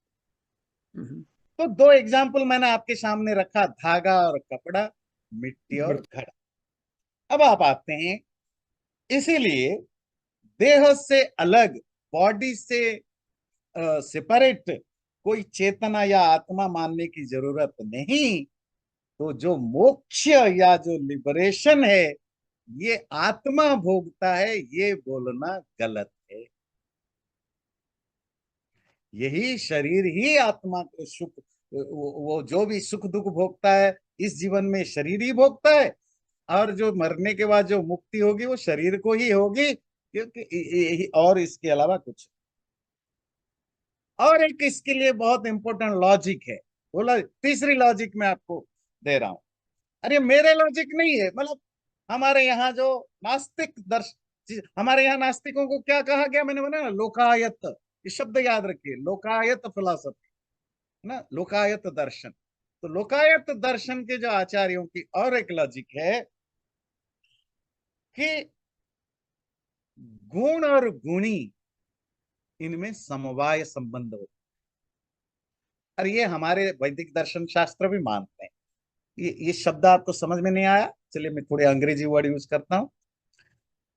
हम्म, तो दो एग्जाम्पल मैंने आपके सामने रखा, धागा और कपड़ा, मिट्टी और बर्तन। घड़ा। अब आप आते हैं, इसीलिए देह से अलग, बॉडी से सेपरेट कोई चेतना या आत्मा मानने की जरूरत नहीं। तो जो मोक्ष या जो लिबरेशन है, ये आत्मा भोगता है, ये बोलना गलत है। यही शरीर ही आत्मा को सुख, वो जो भी सुख दुख भोगता है इस जीवन में शरीर ही भोगता है, और जो मरने के बाद जो मुक्ति होगी वो शरीर को ही होगी, क्योंकि और इसके अलावा कुछ। और एक इसके लिए बहुत इंपॉर्टेंट लॉजिक है, बोला तीसरी लॉजिक मैं आपको दे रहा हूं। अरे मेरे लॉजिक नहीं है, मतलब हमारे यहाँ जो नास्तिक हमारे यहाँ नास्तिकों को क्या कहा गया, मैंने बोला ना, लोकायत। ये शब्द याद रखिए, लोकायत फिलॉसफी ना, लोकायत दर्शन। तो लोकायत दर्शन के जो आचार्यों की और एक लॉजिक है कि गुण और गुणी इनमें समवाय संबंध होता है। और ये हमारे वैदिक दर्शन शास्त्र भी मानते हैं। ये शब्द आपको समझ में नहीं आया, चलिए मैं थोड़े अंग्रेजी वर्ड यूज करता हूं।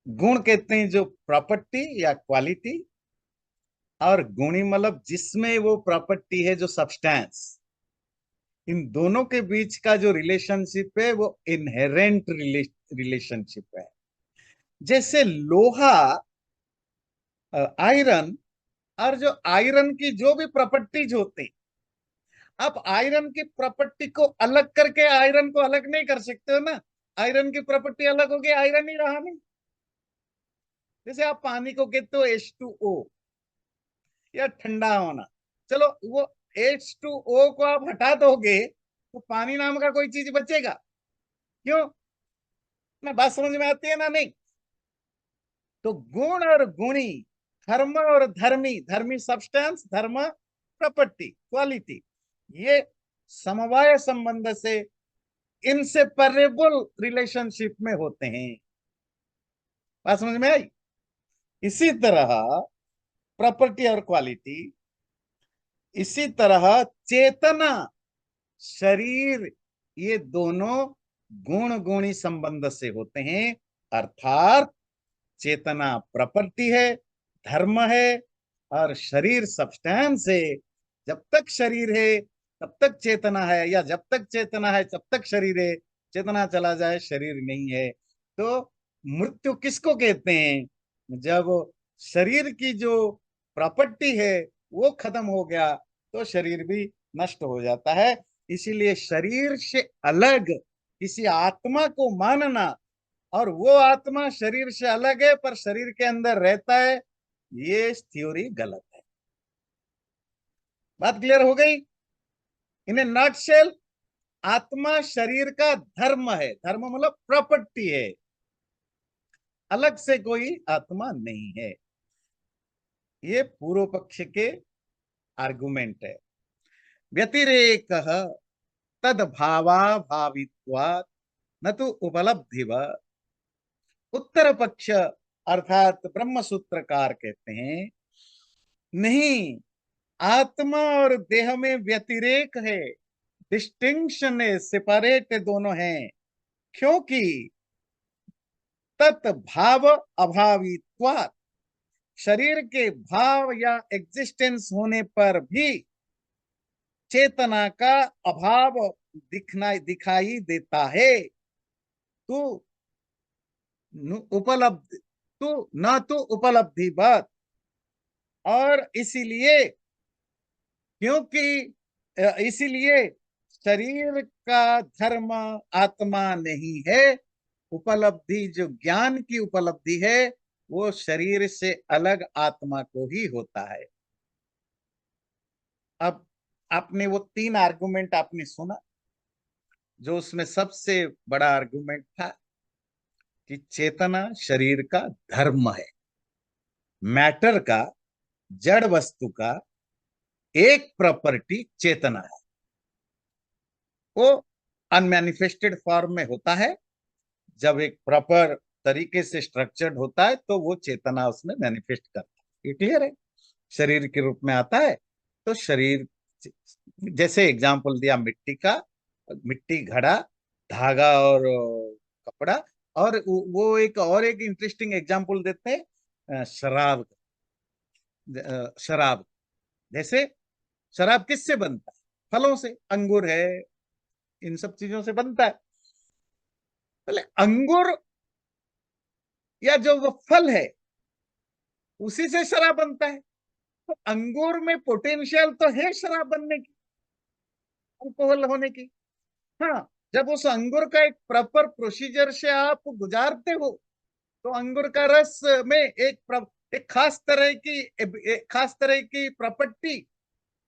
गुण कहते हैं जो प्रॉपर्टी या क्वालिटी, और गुणी मतलब जिसमें वो प्रॉपर्टी है, जो सब्सटेंस। इन दोनों के बीच का जो रिलेशनशिप है वो इनहेरेंट रिलेशनशिप है। जैसे लोहा, आयरन, और जो आयरन की जो भी प्रॉपर्टीज होते, आप आयरन की प्रॉपर्टी को अलग करके आयरन को अलग नहीं कर सकते हो ना। आयरन की प्रॉपर्टी अलग होगी, आयरन ही रहा नहीं। जैसे आप पानी को कहते हो H2O, या ठंडा होना, चलो वो H2O को आप हटा दोगे तो पानी नाम का कोई चीज बचेगा? क्यों? ना बात समझ में आती है ना? नहीं। तो गुण और गुणी, धर्म और धर्मी, धर्मी सब्सटेंस, धर्म प्रॉपर्टी क्वालिटी, ये समवाय संबंध से इनसेपरेबल रिलेशनशिप में होते हैं। बात समझ में आई? इसी तरह प्रॉपर्टी और क्वालिटी, इसी तरह चेतना, शरीर, ये दोनों गुण गुणी संबंध से होते हैं। अर्थात चेतना प्रॉपर्टी है, धर्म है, और शरीर सब्सटेंस है। जब तक शरीर है तब तक चेतना है, या जब तक चेतना है तब तक शरीर है। चेतना चला जाए शरीर नहीं है। तो मृत्यु किसको कहते हैं? जब शरीर की जो प्रॉपर्टी है वो खत्म हो गया तो शरीर भी नष्ट हो जाता है। इसीलिए शरीर से अलग किसी आत्मा को मानना, और वो आत्मा शरीर से अलग है पर शरीर के अंदर रहता है, ये थ्योरी गलत है। बात क्लियर हो गई? इन ए नटशेल, आत्मा शरीर का धर्म है। धर्म मतलब प्रॉपर्टी है, अलग से कोई आत्मा नहीं है। ये पूर्व पक्ष के आर्गुमेंट है। व्यतिरेक तद भावा भावित्वात् न तो उपलब्धिवत्। उत्तर पक्ष अर्थात ब्रह्म सूत्रकार कहते हैं, नहीं, आत्मा और देह में व्यतिरेक है, डिस्टिंक्शन है, सेपरेट दोनों हैं। क्योंकि तत् भाव अभावित्वात्, शरीर के भाव या एग्जिस्टेंस होने पर भी चेतना का अभाव दिखाई देता है। तो उपलब्ध, तो न तो उपलब्धि बात, और इसीलिए, क्योंकि इसीलिए शरीर का धर्म आत्मा नहीं है। उपलब्धि जो ज्ञान की उपलब्धि है वो शरीर से अलग आत्मा को ही होता है। अब आपने वो 3 आर्गुमेंट आपने सुना, जो उसमें सबसे बड़ा आर्गुमेंट था कि चेतना शरीर का धर्म है। मैटर का, जड़ वस्तु का एक प्रॉपर्टी चेतना है। वो अनमैनिफेस्टेड फॉर्म में होता है। जब एक प्रॉपर तरीके से स्ट्रक्चर्ड होता है तो वो चेतना उसमें मैनिफेस्ट करता है। ये क्लियर है? शरीर के रूप में आता है तो शरीर, जैसे एग्जाम्पल दिया मिट्टी का, मिट्टी, घड़ा, धागा और कपड़ा। और वो एक और एक इंटरेस्टिंग एग्जाम्पल देते हैं, शराब। शराब, जैसे शराब किससे बनता है? फलों से, अंगूर है, इन सब चीजों से बनता है। पहले अंगूर या जो वो फल है उसी से शराब बनता है। तो अंगूर में पोटेंशियल तो है शराब बनने की, अल्कोहल होने की। हाँ, जब उस अंगूर का एक प्रॉपर प्रोसीजर से आप गुजारते हो तो अंगूर का रस में एक खास तरह की प्रॉपर्टी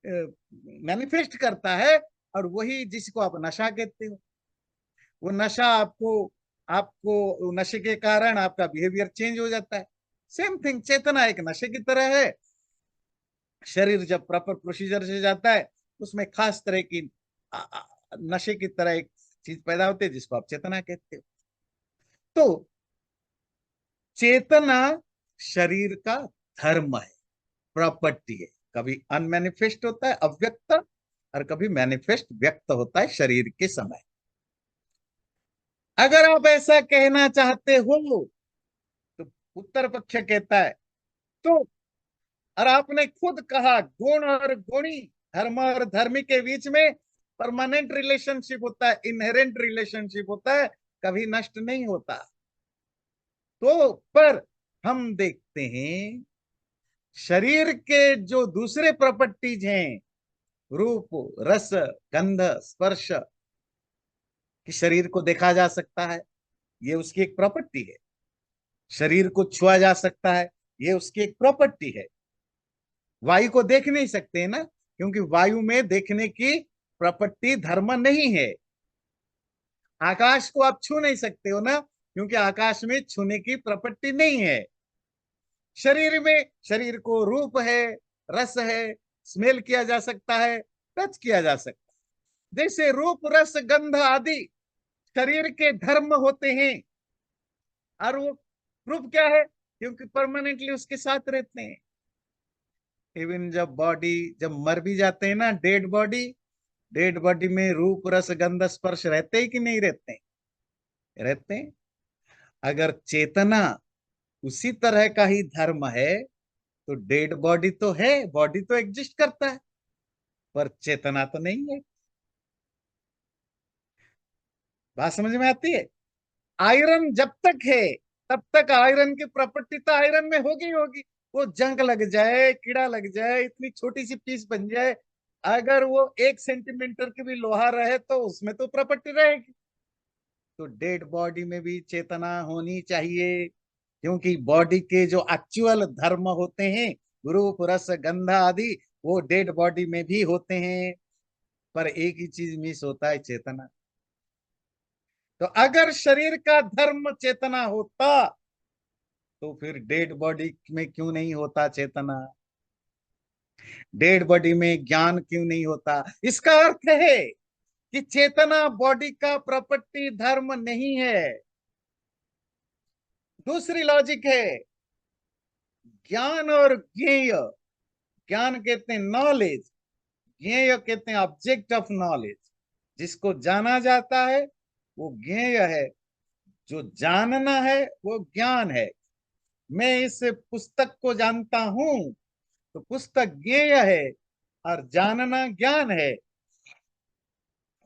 मैनिफेस्ट करता है, और वही जिसको आप नशा कहते हो। वो नशा आपको आपको नशे के कारण आपका बिहेवियर चेंज हो जाता है। सेम थिंग, चेतना एक नशे की तरह है। शरीर जब प्रॉपर प्रोसीजर से जाता है, उसमें खास तरह की नशे की तरह एक चीज पैदा होती है जिसको आप चेतना कहते हो। तो चेतना शरीर का धर्म है, प्रॉपर्टी है। कभी अनमैनिफेस्ट होता है, अव्यक्त, और कभी मैनिफेस्ट, व्यक्त होता है शरीर के समय। अगर आप ऐसा कहना चाहते हो तो उत्तर पक्ष कहता है तो, और आपने खुद कहा गुण और गुणी, धर्म और धर्मी के बीच में परमानेंट रिलेशनशिप होता है, इनहेरेंट रिलेशनशिप होता है, कभी नष्ट नहीं होता। तो पर हम देखते हैं शरीर के जो दूसरे प्रॉपर्टीज हैं, रूप, रस, गंध, स्पर्श, कि शरीर को देखा जा सकता है, ये उसकी एक प्रॉपर्टी है। शरीर को छुआ जा सकता है, ये उसकी एक प्रॉपर्टी है। वायु को देख नहीं सकते हैं ना, क्योंकि वायु में देखने की प्रॉपर्टी धर्म नहीं है। आकाश को आप छू नहीं सकते हो ना, क्योंकि आकाश में छूने की प्रॉपर्टी नहीं है। शरीर में, शरीर को रूप है, रस है, स्मेल किया जा सकता है, टच किया जा सकता है। जैसे रूप, रस, गंध आदि शरीर के धर्म होते हैं, और वो रूप क्या है, क्योंकि परमानेंटली उसके साथ रहते हैं। इवन जब बॉडी, जब मर भी जाते हैं ना, डेड बॉडी, डेड बॉडी में रूप, रस, गंध, स्पर्श रहते हैं कि नहीं रहते हैं? रहते हैं। अगर चेतना उसी तरह का ही धर्म है तो डेड बॉडी तो है, बॉडी तो एग्जिस्ट करता है, पर चेतना तो नहीं है। बात समझ में आती है? आयरन जब तक है तब तक आयरन की प्रॉपर्टी तो आयरन में होगी होगी। वो जंग लग जाए, कीड़ा लग जाए, इतनी छोटी सी पीस बन जाए, अगर वो 1 सेंटीमीटर की भी लोहा रहे तो उसमें तो प्रॉपर्टी रहेगी। तो डेड बॉडी में भी चेतना होनी चाहिए, क्योंकि बॉडी के जो एक्चुअल धर्म होते हैं, रूप, रस, गंध आदि, वो डेड बॉडी में भी होते हैं। पर एक ही चीज मिस होता है, चेतना। तो अगर शरीर का धर्म चेतना होता तो फिर डेड बॉडी में क्यों नहीं होता चेतना? डेड बॉडी में ज्ञान क्यों नहीं होता? इसका अर्थ है कि चेतना बॉडी का प्रॉपर्टी धर्म नहीं है। दूसरी लॉजिक है ज्ञान और ज्ञेय। ज्ञान कहते हैं नॉलेज, ज्ञेय कहते हैं ऑब्जेक्ट ऑफ नॉलेज। जिसको जाना जाता है वो ज्ञेय है, जो जानना है वो ज्ञान है। मैं इस पुस्तक को जानता हूं तो पुस्तक ज्ञेय है, और जानना ज्ञान है।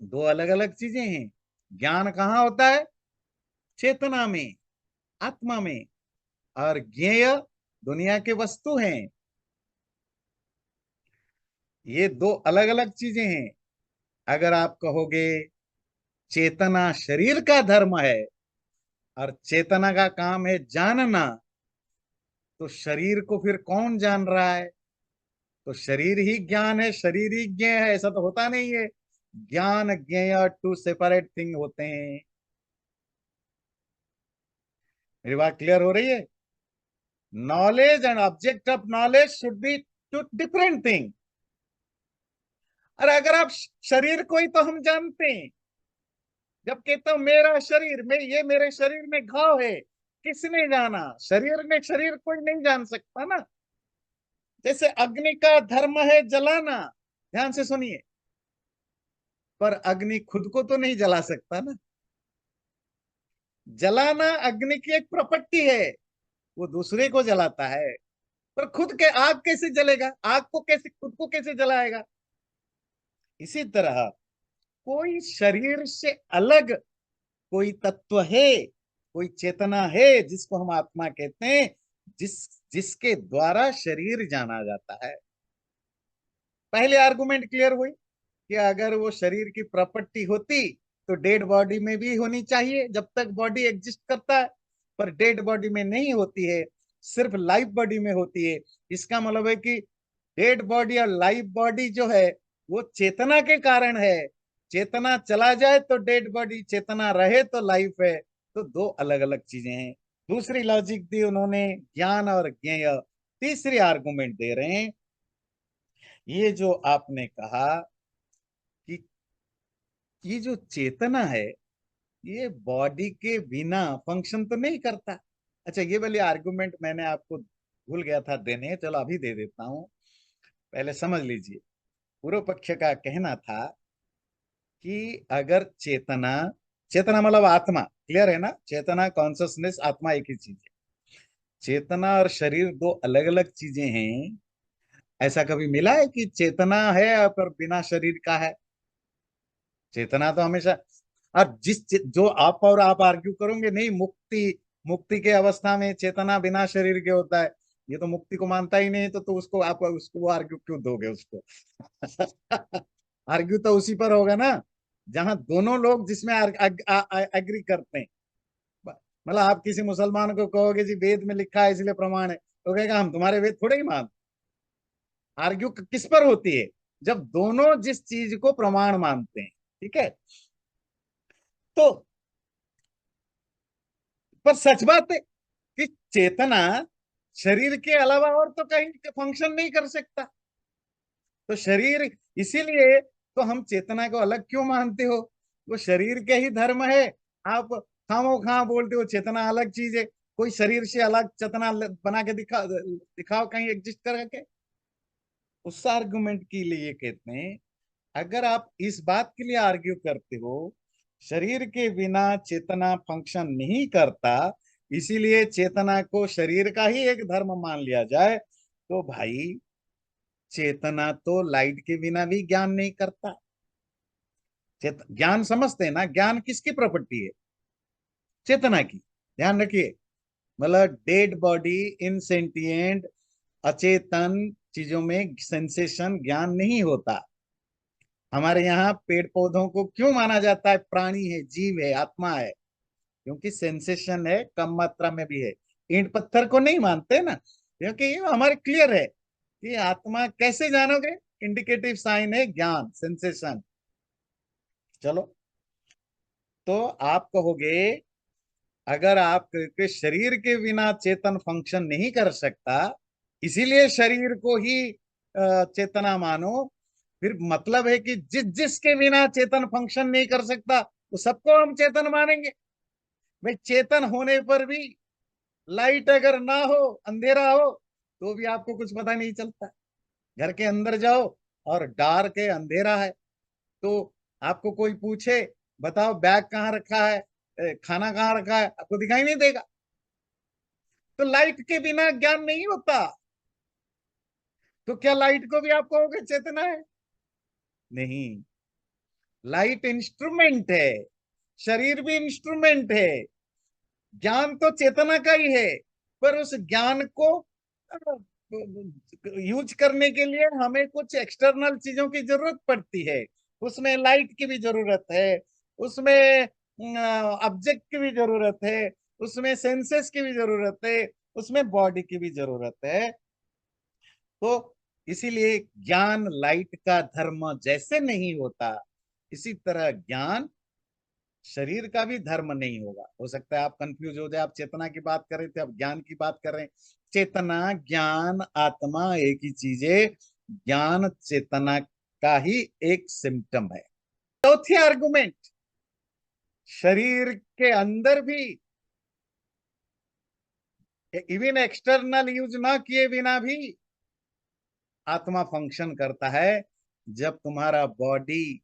दो अलग अलग चीजें हैं। ज्ञान कहाँ होता है? चेतना में, आत्मा में। और ज्ञेय दुनिया के वस्तु हैं। ये दो अलग अलग चीजें हैं। अगर आप कहोगे चेतना शरीर का धर्म है और चेतना का काम है जानना, तो शरीर को फिर कौन जान रहा है? तो शरीर ही ज्ञान है, शरीर ही ज्ञेय है, ऐसा तो होता नहीं है। ज्ञान ज्ञेय टू सेपरेट थिंग होते हैं। मेरी बात क्लियर हो रही है? Knowledge and object of knowledge should be two different thing. और अगर आप शरीर को ही तो हम जानते हैं। जब कहता हूं मेरा शरीर में, ये मेरे शरीर में घाव है, किसने जाना? शरीर ने शरीर कोई नहीं जान सकता ना। जैसे अग्नि का धर्म है जलाना, ध्यान से सुनिए, पर अग्नि खुद को तो नहीं जला सकता ना। जलाना अग्नि की एक प्रॉपर्टी है, वो दूसरे को जलाता है। पर खुद के आग कैसे जलेगा? आग को कैसे, खुद को कैसे जलाएगा? इसी तरह कोई शरीर से अलग कोई तत्व है, कोई चेतना है, जिसको हम आत्मा कहते हैं, जिस जिसके द्वारा शरीर जाना जाता है। पहले आर्गुमेंट क्लियर हुई कि अगर वो शरीर की प्रॉपर्टी होती तो डेड बॉडी में भी होनी चाहिए जब तक बॉडी एग्जिस्ट करता है, पर डेड बॉडी में नहीं होती है, सिर्फ लाइव बॉडी में होती है। इसका मतलब है कि डेड बॉडी और लाइव बॉडी जो है वो चेतना के कारण है। चेतना चला जाए तो डेड बॉडी, चेतना रहे तो लाइफ है। तो दो अलग अलग चीजें हैं। दूसरी लॉजिक दी उन्होंने ज्ञान और ज्ञेय। तीसरी आर्गुमेंट दे रहे हैं ये जो आपने कहा कि ये जो चेतना है ये बॉडी के बिना फंक्शन तो नहीं करता। अच्छा, ये वाली आर्गुमेंट मैंने आपको भूल गया था देने, चलो अभी दे देता हूं, पहले समझ लीजिए। पूर्व पक्ष का कहना था कि अगर चेतना, चेतना मतलब आत्मा, क्लियर है ना, चेतना कॉन्शसनेस आत्मा एक ही चीज है। चेतना और शरीर दो अलग अलग चीजें हैं। ऐसा कभी मिला है कि चेतना है पर बिना शरीर का है? चेतना तो हमेशा, और जो आप और आप आर्ग्यू करोगे नहीं, मुक्ति, मुक्ति के अवस्था में चेतना बिना शरीर के होता है, ये तो मुक्ति को मानता ही नहीं, तो उसको आप उसको आर्ग्यू क्यों दोगे उसको? आर्ग्यू तो उसी पर होगा ना जहां दोनों लोग जिसमें एग्री करते हैं। मतलब आप किसी मुसलमान को कहोगे जी वेद में लिखा है इसलिए प्रमाण है, तो कहेगा हम तुम्हारे वेद थोड़े ही मानते। आर्ग्यू किस पर होती है? जब दोनों जिस चीज को प्रमाण मानते हैं, ठीक है। तो पर सच बात है कि चेतना शरीर के अलावा और तो कहीं फंक्शन नहीं कर सकता। तो शरीर, इसीलिए तो हम चेतना को अलग क्यों मानते हो? वो शरीर के ही धर्म है। आप खामो खा बोलते हो चेतना अलग चीज है। कोई शरीर से अलग चेतना बना के दिखाओ कहीं एग्जिस्ट करके। उस आर्गुमेंट के लिए कहते हैं, अगर आप इस बात के लिए आर्ग्यू करते हो शरीर के बिना चेतना फंक्शन नहीं करता, इसीलिए चेतना को शरीर का ही एक धर्म मान लिया जाए, तो भाई चेतना तो लाइट के बिना भी ज्ञान नहीं करता। ज्ञान समझते हैं ना, ज्ञान किसकी प्रॉपर्टी है? चेतना की। ध्यान रखिए, मतलब डेड बॉडी, इनसेंटिएंट, अचेतन चीजों में सेंसेशन ज्ञान नहीं होता। हमारे यहाँ पेड़ पौधों को क्यों माना जाता है प्राणी है, जीव है, आत्मा है? क्योंकि सेंसेशन है, कम मात्रा में भी है। ईंट पत्थर को नहीं मानते ना, क्योंकि ये हमारे क्लियर है कि आत्मा कैसे जानोगे? इंडिकेटिव साइन है ज्ञान, सेंसेशन। चलो, तो आप कहोगे अगर आप के शरीर के बिना चेतन फंक्शन नहीं कर सकता, इसीलिए शरीर को ही चेतना मानो, फिर मतलब है कि जिसके बिना चेतन फंक्शन नहीं कर सकता तो सबको हम चेतन मानेंगे। भाई चेतन होने पर भी लाइट अगर ना हो, अंधेरा हो, तो भी आपको कुछ पता नहीं चलता। घर के अंदर जाओ और डार्क है, अंधेरा है, तो आपको कोई पूछे बताओ बैग कहाँ रखा है, खाना कहाँ रखा है, आपको दिखाई नहीं देगा। तो लाइट के बिना ज्ञान नहीं होता। तो क्या लाइट को भी आप कहोगे चेतना है? नहीं, लाइट इंस्ट्रूमेंट है, शरीर भी इंस्ट्रूमेंट है। ज्ञान तो चेतना का ही है, पर उस ज्ञान को यूज करने के लिए हमें कुछ एक्सटर्नल चीजों की जरूरत पड़ती है। उसमें लाइट की भी जरूरत है, उसमें ऑब्जेक्ट की भी जरूरत है, उसमें सेंसेस की भी जरूरत है, उसमें बॉडी की भी जरूरत है। तो इसीलिए ज्ञान लाइट का धर्म जैसे नहीं होता, इसी तरह ज्ञान शरीर का भी धर्म नहीं होगा। हो सकता है आप कंफ्यूज हो जाए, आप चेतना की बात कर रहे थे अब ज्ञान की बात कर रहे हैं। चेतना, ज्ञान, आत्मा एक ही चीज है। ज्ञान चेतना का ही एक सिम्टम है। चौथी आर्गुमेंट, शरीर के अंदर भी इवन एक्सटर्नल यूज ना किए बिना भी आत्मा फंक्शन करता है। जब तुम्हारा बॉडी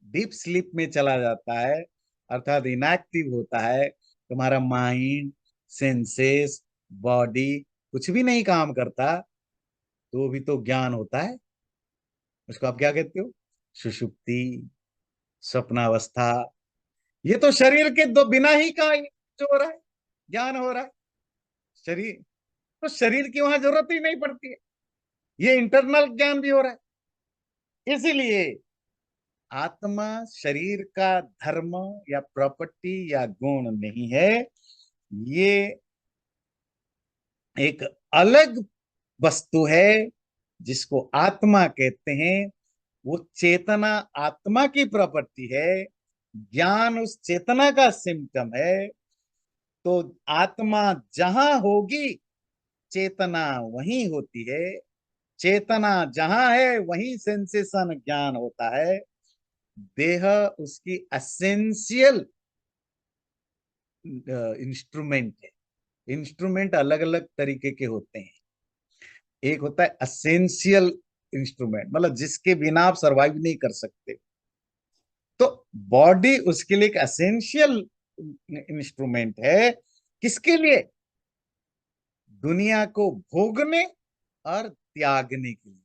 डीप स्लीप में चला जाता है, अर्थात इनएक्टिव होता है, तुम्हारा माइंड, सेंसेस, बॉडी कुछ भी नहीं काम करता, तो भी तो ज्ञान होता है। उसको आप क्या कहते हो? सुषुप्ति, स्वप्नावस्था। ये तो शरीर के दो बिना ही का जो हो रहा है, ज्ञान हो रहा है। शरीर, तो शरीर की वहां जरूरत ही नहीं पड़ती है, ये इंटरनल ज्ञान भी हो रहा है। इसीलिए आत्मा शरीर का धर्म या प्रॉपर्टी या गुण नहीं है, ये एक अलग वस्तु है जिसको आत्मा कहते हैं। वो चेतना आत्मा की प्रॉपर्टी है, ज्ञान उस चेतना का सिम्टम है। तो आत्मा जहां होगी चेतना वहीं होती है। चेतना जहां है वहीं सेंसेशन ज्ञान होता है। देह उसकी एसेंशियल इंस्ट्रूमेंट है। इंस्ट्रूमेंट अलग अलग तरीके के होते हैं। एक होता है एसेंशियल इंस्ट्रूमेंट, मतलब जिसके बिना आप सरवाइव नहीं कर सकते। तो बॉडी उसके लिए एक एसेंशियल इंस्ट्रूमेंट है। किसके लिए? दुनिया को भोगने और त्यागने के लिए।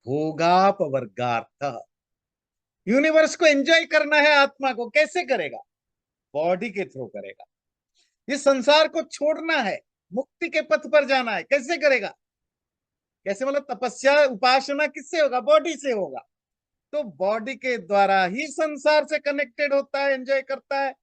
भोगाप वर्गार्थ, यूनिवर्स को एंजॉय करना है आत्मा को, कैसे करेगा? बॉडी के थ्रू करेगा। इस संसार को छोड़ना है, मुक्ति के पथ पर जाना है, कैसे करेगा? कैसे? मतलब तपस्या उपासना किससे होगा? बॉडी से होगा। तो बॉडी के द्वारा ही संसार से कनेक्टेड होता है, एंजॉय करता है।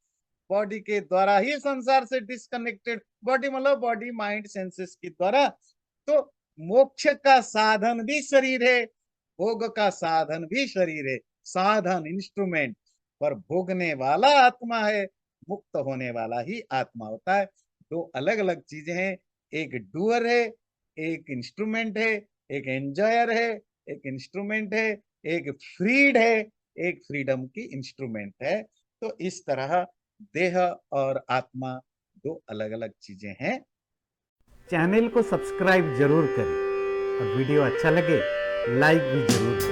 बॉडी के द्वारा ही संसार से डिस्कनेक्टेड, बॉडी मतलब बॉडी माइंड सेंसेस के द्वारा। तो मोक्ष का साधन भी शरीर है, भोग का साधन भी शरीर है। साधन इंस्ट्रूमेंट, पर भोगने वाला आत्मा है, मुक्त होने वाला ही आत्मा होता है। दो अलग अलग चीजें हैं। एक डूअर है, एक इंस्ट्रूमेंट है। एक एंजॉयर है, एक इंस्ट्रूमेंट है। एक फ्रीड है, एक फ्रीडम की इंस्ट्रूमेंट है। तो इस तरह देह और आत्मा दो अलग अलग चीजें हैं। चैनल को सब्सक्राइब जरूर करें और वीडियो अच्छा लगे लाइक भी जरूर करें।